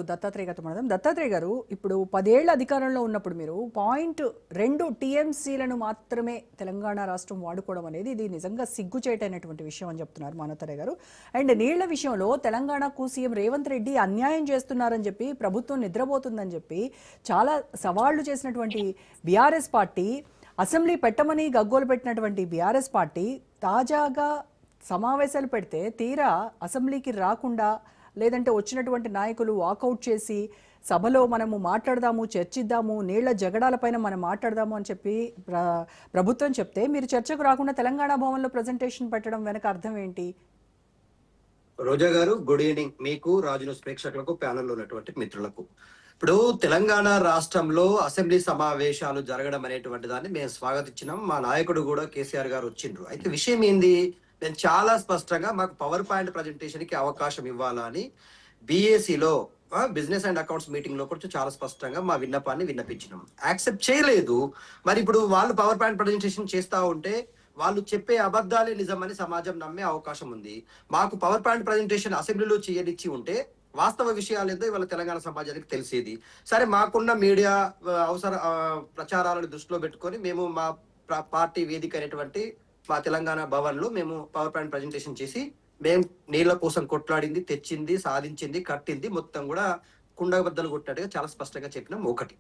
దత్తాత్రేయ గారితో మాట్లాడదాం. దత్తాత్రేయ గారు, ఇప్పుడు 10 ఏళ్ల అధికారంలో ఉన్నప్పుడు మీరు 0.2 టీఎంసీలను మాత్రమే తెలంగాణ రాష్ట్రం వాడుకోవడం అనేది ఇది నిజంగా సిగ్గుచేటైనటువంటి విషయం అని చెప్తున్నారు మానవతారయ్య గారు. అండ్ నీళ్ల విషయంలో తెలంగాణకు సీఎం రేవంత్ రెడ్డి అన్యాయం చేస్తున్నారని చెప్పి, ప్రభుత్వం నిద్రపోతుందని చెప్పి చాలా సవాళ్లు చేసినటువంటి బీఆర్ఎస్ పార్టీ, అసెంబ్లీ పెట్టమని గగ్గోలు పెట్టినటువంటి బీఆర్ఎస్ పార్టీ తాజాగా సమావేశాలు పెడితే తీరా అసెంబ్లీకి రాకుండా, లేదంటే వచ్చినటువంటి నాయకులు వాకౌట్ చేసి సభలో మనము మాట్లాడదాము, చర్చిద్దాము, నీళ్ల జగడాలపైన మనం మాట్లాడదాము అని చెప్పి ప్రభుత్వం చెప్తే మీరు చర్చకు రాకుండా తెలంగాణ భవన్లో ప్రజెంటేషన్ పెట్టడం వెనక అర్థం ఏంటి? రోజా గారు, గుడ్ ఈవినింగ్ మీకు, రాజు న్యూస్ ప్రేక్షకులకు, ప్యానెల్లో ఉన్నటువంటి మిత్రులకు. ఇప్పుడు తెలంగాణ రాష్ట్రంలో అసెంబ్లీ సమావేశాలు జరగడం అనేటువంటి దాన్ని మేము స్వాగతించినాం. మా నాయకుడు కూడా కేసీఆర్ గారు వచ్చిండ్రు. అయితే విషయం ఏంది, నేను చాలా స్పష్టంగా మాకు పవర్ పాయింట్ ప్రజెంటేషన్ కి అవకాశం ఇవ్వాలని బిఏసిలో బిజినెస్ అండ్ అకౌంట్స్ మీటింగ్ లో కూడా చాలా స్పష్టంగా మా విన్నపాన్ని విన్నపించినాం. యాక్సెప్ట్ చేయలేదు. మరి ఇప్పుడు వాళ్ళు పవర్ పాయింట్ ప్రజెంటేషన్ చేస్తా ఉంటే వాళ్ళు చెప్పే అబద్ధాలే నిజమని సమాజం నమ్మే అవకాశం ఉంది. మాకు పవర్ పాయింట్ ప్రజెంటేషన్ అసెంబ్లీలో చేయనిచ్చి ఉంటే వాస్తవ విషయాలు ఏదో ఇవాళ తెలంగాణ సమాజానికి తెలిసేది. సరే, మాకున్న మీడియా అవసర ప్రచారాలను దృష్టిలో పెట్టుకొని మేము మా పార్టీ వేదిక అయినటువంటి మా తెలంగాణ భవన్ లో మేము పవర్ పాయింట్ ప్రజెంటేషన్ చేసి మేము నీళ్ల కోసం కొట్లాడింది, తెచ్చింది, సాధించింది, కట్టింది మొత్తం కూడా కుండబద్దలు కొట్టినట్టుగా చాలా స్పష్టంగా చెప్పినాం. ఒకటి,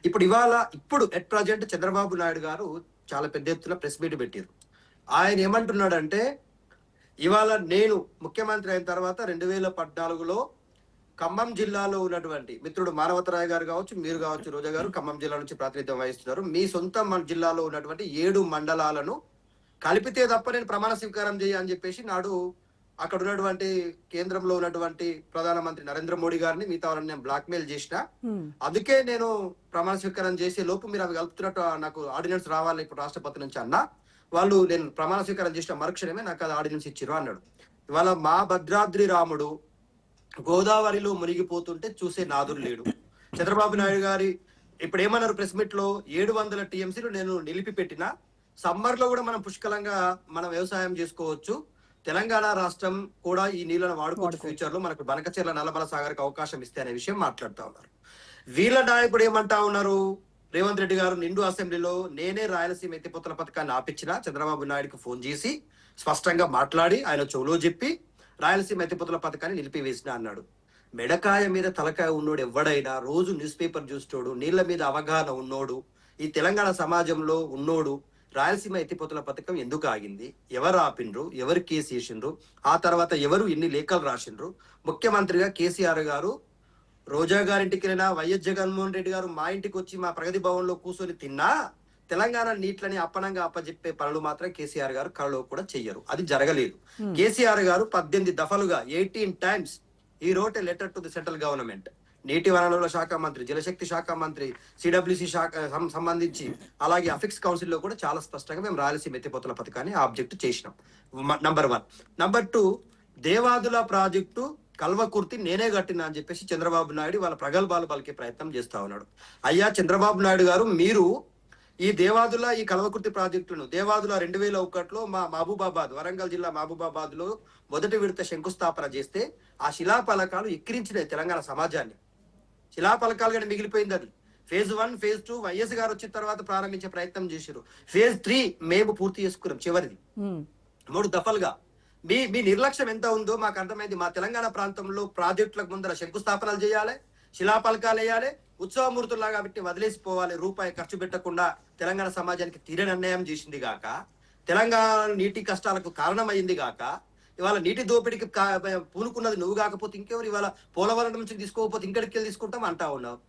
ఇప్పుడు ఎట్ ప్రజెంట్ చంద్రబాబు నాయుడు గారు చాలా పెద్ద ఎత్తున ప్రెస్ మీట్ పెట్టారు. ఆయన ఏమంటున్నాడంటే, ఇవాళ నేను ముఖ్యమంత్రి అయిన తర్వాత 2014లో ఖమ్మం జిల్లాలో ఉన్నటువంటి మిత్రుడు మానవతరాయ్ గారు కావచ్చు, మీరు కావచ్చు, రోజా గారు ఖమ్మం జిల్లా నుంచి ప్రాతినిధ్యం వహిస్తున్నారు. మీ సొంత జిల్లాలో ఉన్నటువంటి 7 మండలాలను కలిపితే తప్ప నేను ప్రమాణ స్వీకారం చేయ అని చెప్పేసి నాడు అక్కడ ఉన్నటువంటి కేంద్రంలో ఉన్నటువంటి ప్రధానమంత్రి నరేంద్ర మోడీ గారిని, మిగతా వాళ్ళని నేను బ్లాక్ మెయిల్ చేసిన. అందుకే నేను ప్రమాణ స్వీకారం చేసే లోపు మీరు అవి కలుపుతున్నట్టు నాకు ఆర్డినెన్స్ రావాలి ఇప్పుడు రాష్ట్రపతి నుంచి అన్న. వాళ్ళు నేను ప్రమాణ స్వీకారం చేసిన మరుక్షణమే నాకు అది ఆర్డినెన్స్ ఇచ్చిరు అన్నాడు. ఇవాళ మా భద్రాద్రి రాముడు గోదావరిలో మునిగిపోతుంటే చూసే నాదుడు లేడు. చంద్రబాబు నాయుడు గారి ఇప్పుడు ఏమన్నారు ప్రెస్ మీట్ లో, 700 టీఎంసీలు నేను నిలిపి పెట్టిన, సమ్మర్ లో కూడా మనం పుష్కలంగా మనం వ్యవసాయం చేసుకోవచ్చు, తెలంగాణ రాష్ట్రం కూడా ఈ నీళ్లను వాడుకోవచ్చు, ఫ్యూచర్ లో మనకు బనకచెర్ల నల్లమల సాగర్కి అవకాశం ఇస్తే అనే విషయం మాట్లాడుతూ ఉన్నారు. వీళ్ళ నాయకుడు ఏమంటా ఉన్నారు, రేవంత్ రెడ్డి గారు నిండు అసెంబ్లీలో నేనే రాయలసీమ ఎత్తిపోతల పథకాన్ని ఆపించిన, చంద్రబాబు నాయుడుకి ఫోన్ చేసి స్పష్టంగా మాట్లాడి ఆయన చెవులో చెప్పి రాయలసీమ ఎత్తిపోతల పథకాన్ని నిలిపివేసిన అన్నాడు. మెడకాయ మీద తలకాయ ఉన్నోడు ఎవడైనా, రోజు న్యూస్ పేపర్ చూస్తోడు, నీళ్ల మీద అవగాహన ఉన్నోడు, ఈ తెలంగాణ సమాజంలో ఉన్నోడు రాయలసీమ ఎత్తిపోతల పథకం ఎందుకు ఆగింది, ఎవరు ఆపిండ్రు, ఎవరు కేసు వేసిండ్రు, ఆ తర్వాత ఎవరు ఎన్ని లేఖలు రాసిండ్రు, ముఖ్యమంత్రిగా కేసీఆర్ గారు రోజా గారింటికి వెళ్ళినా, వైఎస్ జగన్మోహన్ రెడ్డి గారు మా ఇంటికి వచ్చి మా ప్రగతి భవన్ లో కూర్చొని తిన్నా తెలంగాణ నీట్లని అప్పనంగా అప్పచెప్పే పనులు మాత్రం కేసీఆర్ గారు కళలో కూడా చెయ్యరు. అది జరగలేదు. కేసీఆర్ గారు 18 దఫలుగా 18 times ఈ wrote a letter to the central government. నీటి వనరుల శాఖ మంత్రి, జలశక్తి శాఖ మంత్రి, సిడబ్ల్యూసి శాఖ సంబంధించి, అలాగే అఫిక్స్ కౌన్సిల్ లో కూడా చాలా స్పష్టంగా మేము రాయలసీమ ఎత్తిపోతల పథకాన్ని ఆబ్జెక్ట్ చేసినాం. Number 1. Number 2, Devadula project Kalwakurthy నేనే కట్టినా అని చెప్పేసి చంద్రబాబు నాయుడు వాళ్ళ ప్రగల్భాలు పలికే ప్రయత్నం చేస్తా ఉన్నాడు. అయ్యా చంద్రబాబు నాయుడు గారు, మీరు ఈ దేవాదుల ఈ కల్వకుర్తి ప్రాజెక్టులను దేవాదుల 2001లో మా మహబూబాబాద్, వరంగల్ జిల్లా మహబూబాబాద్ లో మొదటి విడత శంకుస్థాపన చేస్తే ఆ శిలాఫలకాలు ఎక్కిరించినాయి తెలంగాణ సమాజాన్ని. శిలాఫలకాలుగానే మిగిలిపోయింది అది. ఫేజ్ 1, ఫేజ్ 2 వైఎస్ గారు వచ్చిన తర్వాత ప్రారంభించే ప్రయత్నం చేశారు. ఫేజ్ 3 మేము పూర్తి చేసుకున్నాం, చివరిది 3 దఫలుగా. మీ నిర్లక్ష్యం ఎంత ఉందో మాకు అర్థమైంది. మా తెలంగాణ ప్రాంతంలో ప్రాజెక్టులకు ముందర శంకుస్థాపనలు చేయాలి, శిలాఫలకాలు వేయాలి, ఉత్సవమూర్తుల్లాగా పెట్టి వదిలేసిపోవాలి, రూపాయి ఖర్చు పెట్టకుండా తెలంగాణ సమాజానికి తీరని అన్యాయం చేసింది గాక, తెలంగాణ నీటి కష్టాలకు కారణమైంది గాక, ఇవాళ నీటి దోపిడికి పూనుకున్నది నువ్వు కాకపోతే ఇంకెవరు, ఇవాళ పోలవరం నుంచి తీసుకోకపోతే ఇంకడికి వెళ్ళి తీసుకుంటాం అంటా ఉన్నావు.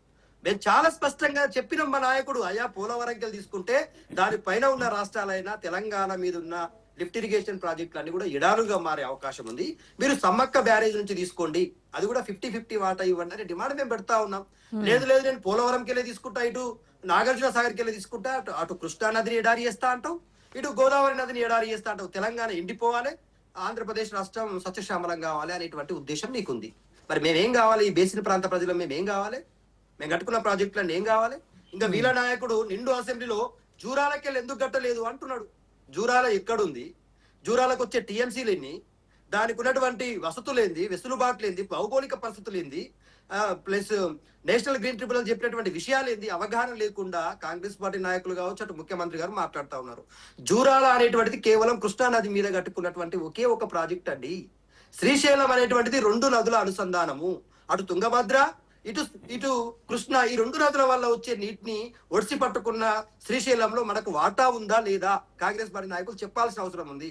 మేము చాలా స్పష్టంగా చెప్పినాం మా నాయకుడు, అయ్యా పోలవరంకి వెళ్ళి తీసుకుంటే దానిపైన ఉన్న రాష్ట్రాలైనా తెలంగాణ మీద ఉన్న లిఫ్ట్ ఇరిగేషన్ ప్రాజెక్టులు అన్ని కూడా ఎడారుగా మారే అవకాశం ఉంది. మీరు సమ్మక్క బ్యారేజ్ నుంచి తీసుకోండి, అది కూడా 50-50 వాటా ఇవ్వండి అనే డిమాండ్ మేము పెడతా ఉన్నాం. లేదు నేను పోలవరంకి వెళ్ళి తీసుకుంటా, ఇటు నాగార్జున సాగర్కి వెళ్ళి తీసుకుంటా, అటు కృష్ణా నదిని ఎడారి చేస్తా అంటావు, ఇటు గోదావరి నదిని ఎడారి చేస్తా అంటావు. తెలంగాణ ఎండిపోవాలి, ఆంధ్రప్రదేశ్ రాష్ట్రం సస్యశ్యామలం కావాలి అనేటువంటి ఉద్దేశం నీకుంది. మరి మేమేం కావాలి, ఈ బేసిన ప్రాంత ప్రజలు మేమేం కావాలి, మేము కట్టుకున్న ప్రాజెక్టులను ఏం కావాలి? ఇంకా వీళ్ళ నాయకుడు నిండు అసెంబ్లీలో జూరాలకి వెళ్ళి ఎందుకు కట్టలేదు అంటున్నాడు. జూరాల ఎక్కడుంది, జూరాలకు వచ్చే టీఎంసీలు ఎన్ని, దానికి ఉన్నటువంటి వసతులేంది, వెసులుబాట్లేంది, భౌగోళిక పరిస్థితులు ఏంది, ప్లస్ నేషనల్ గ్రీన్ ట్రిబ్యునల్ చెప్పినటువంటి విషయాలు ఏంది అవగాహన లేకుండా కాంగ్రెస్ పార్టీ నాయకులు కావచ్చు అటు ముఖ్యమంత్రి గారు మాట్లాడుతూ ఉన్నారు. జూరాల అనేటువంటిది కేవలం కృష్ణా నది మీద కట్టుకున్నటువంటి ఒకే ఒక ప్రాజెక్ట్ అండి. శ్రీశైలం అనేటువంటిది 2 నదుల అనుసంధానము. అటు తుంగభద్ర ఇటు ఇటు కృష్ణ, ఈ 2 నదుల వల్ల వచ్చే నీటిని ఒడిసి పట్టుకున్న శ్రీశైలంలో మనకు వాటా ఉందా లేదా కాంగ్రెస్ పార్టీ నాయకులు చెప్పాల్సిన అవసరం ఉంది.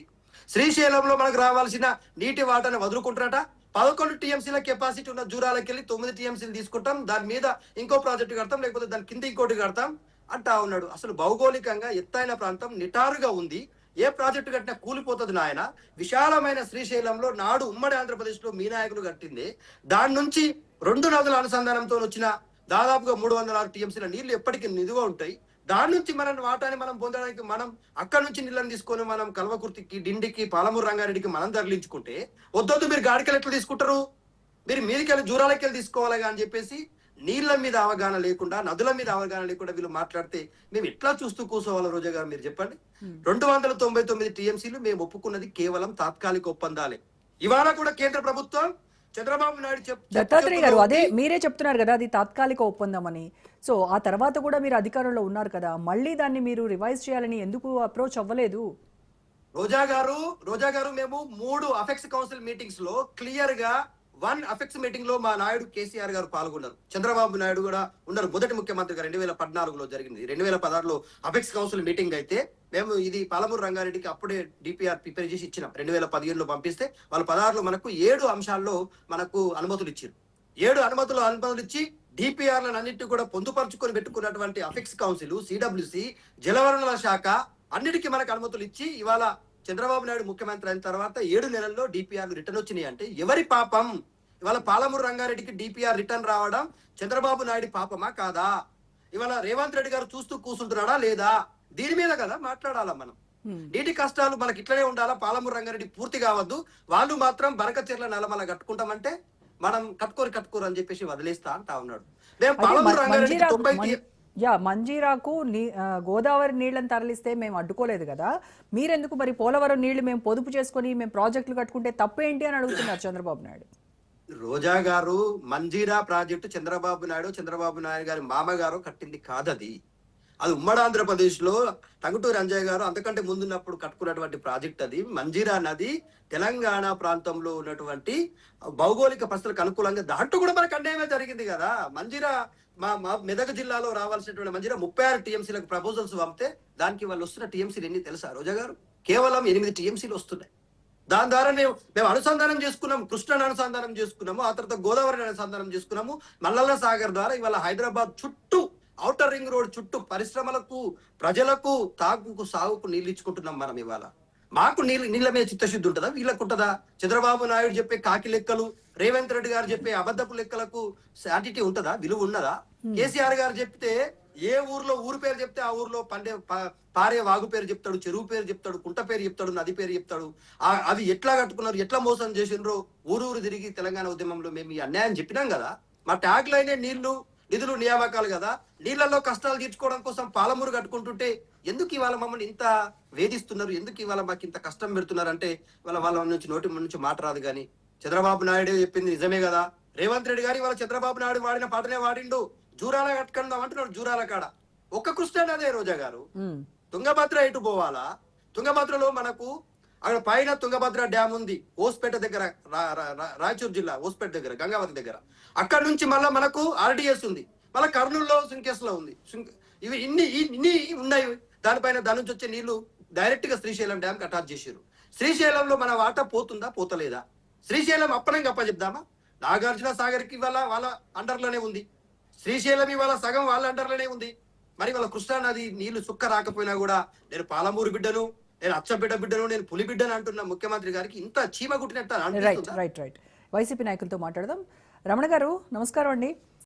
శ్రీశైలంలో మనకు రావాల్సిన నీటి వాటాను వదులుకుంటారట. 11 టీఎంసీల కెపాసిటీ ఉన్న జూరాలకి వెళ్ళి 9 టీఎంసీలు తీసుకుంటాం, దాని మీద ఇంకో ప్రాజెక్టు కడతాం, లేకపోతే దాని కింద ఇంకోటి కడతాం అంటా ఉన్నాడు. అసలు భౌగోళికంగా ఎత్తైన ప్రాంతం నిటారుగా ఉంది, ఏ ప్రాజెక్టు కట్టినా కూలిపోతుంది నాయన. విశాలమైన శ్రీశైలంలో నాడు ఉమ్మడి ఆంధ్రప్రదేశ్ లో మీ నాయకులు కట్టింది. దాని నుంచి 2 నదుల అనుసంధానంతో వచ్చిన దాదాపుగా 306 టీఎంసీల నీళ్లు ఎప్పటికీ నిలువ ఉంటాయి. దాని నుంచి మనం వాటాన్ని మనం పొందడానికి మనం అక్కడ నుంచి నీళ్ళని తీసుకొని మనం కల్వకుర్తికి, డిండికి, పాలమూరు రంగారెడ్డికి మనం తరలించుకుంటే వద్దొద్దు మీరు గాడికెళ్ళి ఎట్లా తీసుకుంటారు, మీరు మీదికెళ్ళి జూరాలకెళ్ళి తీసుకోవాలిగా అని చెప్పేసి నీళ్ల మీద అవగాహన లేకుండా, నదుల మీద అవగాహన లేకుండా వీళ్ళు మాట్లాడితే మేము ఎట్లా చూస్తూ కూర్చోవాలి? రోజా గారు మీరు చెప్పండి. 299 టీఎంసీలు మేము ఒప్పుకున్నది కేవలం తాత్కాలిక ఒప్పందాలే. ఇవాళ కూడా కేంద్ర ప్రభుత్వం చంద్రబాబు నాయుడు దత్తాత్రేయ గారు అదే మీరే చెప్తున్నారు కదా అది తాత్కాలిక ఒప్పందం అని. సో ఆ తర్వాత కూడా మీరు అధికారంలో ఉన్నారు కదా, మళ్ళీ దాన్ని మీరు రివైజ్ చేయాలని ఎందుకు అప్రోచ్ అవ్వలేదు? రోజా గారు మేము 3 అఫెక్స్ కౌన్సిల్ మీటింగ్స్ లో క్లియర్ గా 1 అఫెక్స్ మీటింగ్ లో మా నాయుడు కేసీఆర్ గారు పాల్గొన్నారు, చంద్రబాబు నాయుడు కూడా ఉన్నారు. మొదటి ముఖ్యమంత్రి గారు 2014లో జరిగింది. 2016లో అఫెక్స్ కౌన్సిల్ మీటింగ్ అయితే మేము ఇది పాలమూరు రంగారెడ్డికి అప్పుడే డిపిఆర్ ప్రిపేర్ చేసి ఇచ్చినాం. 2015లో పంపిస్తే వాళ్ళు 16లో మనకు 7 అంశాల్లో మనకు అనుమతులు ఇచ్చారు. 7 అనుమతులు ఇచ్చి డిపిఆర్లను అన్నింటి కూడా పొందుపరుచుకొని పెట్టుకున్నటువంటి అఫెక్స్ కౌన్సిల్, సిడబ్ల్యూసి, జలవనరుల శాఖ అన్నిటికీ మనకు అనుమతులు ఇచ్చి ఇవాళ చంద్రబాబు నాయుడు ముఖ్యమంత్రి అయిన తర్వాత 7 నెలల్లో డిపిఆర్ రిటర్న్ వచ్చినాయి. అంటే ఎవరి పాపం? ఇవాళ పాలమూరు రంగారెడ్డికి డిపిఆర్ రిటర్న్ రావడం చంద్రబాబు నాయుడు పాపమా కాదా? ఇవాళ రేవంత్ రెడ్డి గారు చూస్తూ కూర్చుంటున్నాడా లేదా? దీని మీద కదా మాట్లాడాలా మనం. నీటి కష్టాలు మనకి ఇట్లనే ఉండాలా, పాలమూరు రంగారెడ్డి పూర్తి కావద్దు, వాళ్ళు మాత్రం బరకచెర్ల నలమల కట్టుకుంటామంటే మనం కట్టుకోరు అని చెప్పేసి వదిలేస్తా అంటా ఉన్నాడు. మేము పాలమూరు రంగారెడ్డి మంజీరాకు గోదావరి నీళ్లను తరలిస్తే మేము అడ్డుకోలేదు కదా, మీరెందుకు మరి పోలవరం నీళ్లు మేము పొదుపు చేసుకొని మేము ప్రాజెక్టులు కట్టుకుంటే తప్పేంటి అని అడుగుతున్నారు చంద్రబాబు నాయుడు. రోజా గారు, మంజీరా ప్రాజెక్టు చంద్రబాబు నాయుడు గారి మామగారు కట్టింది కాదది. అది ఉమ్మడి ఆంధ్రప్రదేశ్ లో టంగుటూరి అంజయ్య గారు అంతకంటే ముందున్నప్పుడు కట్టుకున్నటువంటి ప్రాజెక్ట్ అది. మంజీరా నది తెలంగాణ ప్రాంతంలో ఉన్నటువంటి భౌగోళిక పరిస్థితులకు అనుకూలంగా దాంట్లో కూడా మనకు అన్యాయమే జరిగింది కదా. మంజీరా మా మెదక్ జిల్లాలో రావాల్సినటువంటి మంజీరా 36 టీఎంసీలకు ప్రపోజల్స్ పంపితే దానికి వాళ్ళు వస్తున్న టీఎంసీలు ఎన్ని తెలుసా రోజా గారు? కేవలం 8 టీఎంసీలు వస్తున్నాయి. దాని ద్వారా మేము అనుసంధానం చేసుకున్నాము, కృష్ణను అనుసంధానం చేసుకున్నాము, ఆ తర్వాత గోదావరిని అనుసంధానం చేసుకున్నాము. మల్లన్న సాగర్ ద్వారా ఇవాళ హైదరాబాద్ చుట్టూ, ఔటర్ రింగ్ రోడ్ చుట్టూ పరిశ్రమలకు, ప్రజలకు, తాగుకు, సాగుకు నీళ్ళు ఇచ్చుకుంటున్నాం మనం. ఇవాళ మాకు నీళ్ళ మీద చిత్తశుద్ధి ఉంటుందా? వీళ్ళకు ఉంటుందా? చంద్రబాబు నాయుడు చెప్పే కాకి లెక్కలు, రేవంత్ రెడ్డి గారు చెప్పే అబద్ధపు లెక్కలకు శాంటిటీ ఉంటుందా? విలువ ఉన్నదా? కేసీఆర్ గారు చెప్తే ఏ ఊర్లో ఊరు పేరు చెప్తే ఆ ఊర్లో పారే వాగు పేరు చెప్తాడు, చెరువు పేరు చెప్తాడు, కుంట పేరు చెప్తాడు, నది పేరు చెప్తాడు. అవి ఎట్లా కట్టుకున్నారు, ఎట్లా మోసం చేసినరో ఊరు తిరిగి తెలంగాణ ఉద్యమంలో మేము ఈ అన్యాయం చెప్పినాం కదా. మా ట్యాగ్ లైనే నీళ్లు, నిధులు, నియామకాలు కదా. నీళ్లలో కష్టాలు తీర్చుకోవడం కోసం పాలమూరు కట్టుకుంటుంటే ఎందుకు ఇవాళ మమ్మల్ని ఇంత వేధిస్తున్నారు, ఎందుకు ఇవాళ మాకు ఇంత కష్టం పెడుతున్నారు అంటే వాళ్ళ నోటి నుంచి మాట రాదు. కానీ చంద్రబాబు నాయుడు చెప్పింది నిజమే కదా. రేవంత్ రెడ్డి గారు ఇవాళ చంద్రబాబు నాయుడు వాడిన పాటనే వాడిండు. జూరాల కట్టుకుందాం అంటున్నాడు. జూరాల కాడ ఒక్క కృష్ణ అదే రోజా గారు. తుంగభద్ర ఎటు పోవాలా? తుంగభద్రలో మనకు అక్కడ పైన తుంగభద్ర డ్యామ్ ఉంది, ఓస్పేట దగ్గర, రాయచూరు జిల్లా ఓస్పేట దగ్గర, గంగావతి దగ్గర. అక్కడ నుంచి మళ్ళీ మనకు ఆర్డిఎస్ ఉంది, మళ్ళీ కర్నూలులో సుంకేస్ లో ఉంది. ఇవి ఇన్ని ఉన్నాయి. దానిపైన దాని నుంచి వచ్చే నీళ్లు డైరెక్ట్ గా శ్రీశైలం డ్యామ్ కి అటాచ్ చేసారు. శ్రీశైలంలో మన వాటా పోతుందా, పోతలేదా? శ్రీశైలం అప్పనంగా అప్పచెప్దామా? నాగార్జున సాగర్ కి ఇవాళ వాళ్ళ అండర్లోనే ఉంది, శ్రీశైలం ఇవాళ సగం వాళ్ళ అండర్లోనే ఉంది. మరి వాళ్ళ కృష్ణా నది నీళ్లు సుక్క రాకపోయినా కూడా నేను పాలమూరు బిడ్డను, నేను అచ్చబిడ్డ బిడ్డను, నేను పులి బిడ్డను అంటున్న ముఖ్యమంత్రి గారికి ఇంత చీమ కుట్టినట్టు. రైట్ వైసీపీ నాయకులతో మాట్లాడదాం. రమణ గారు నమస్కారం అండి.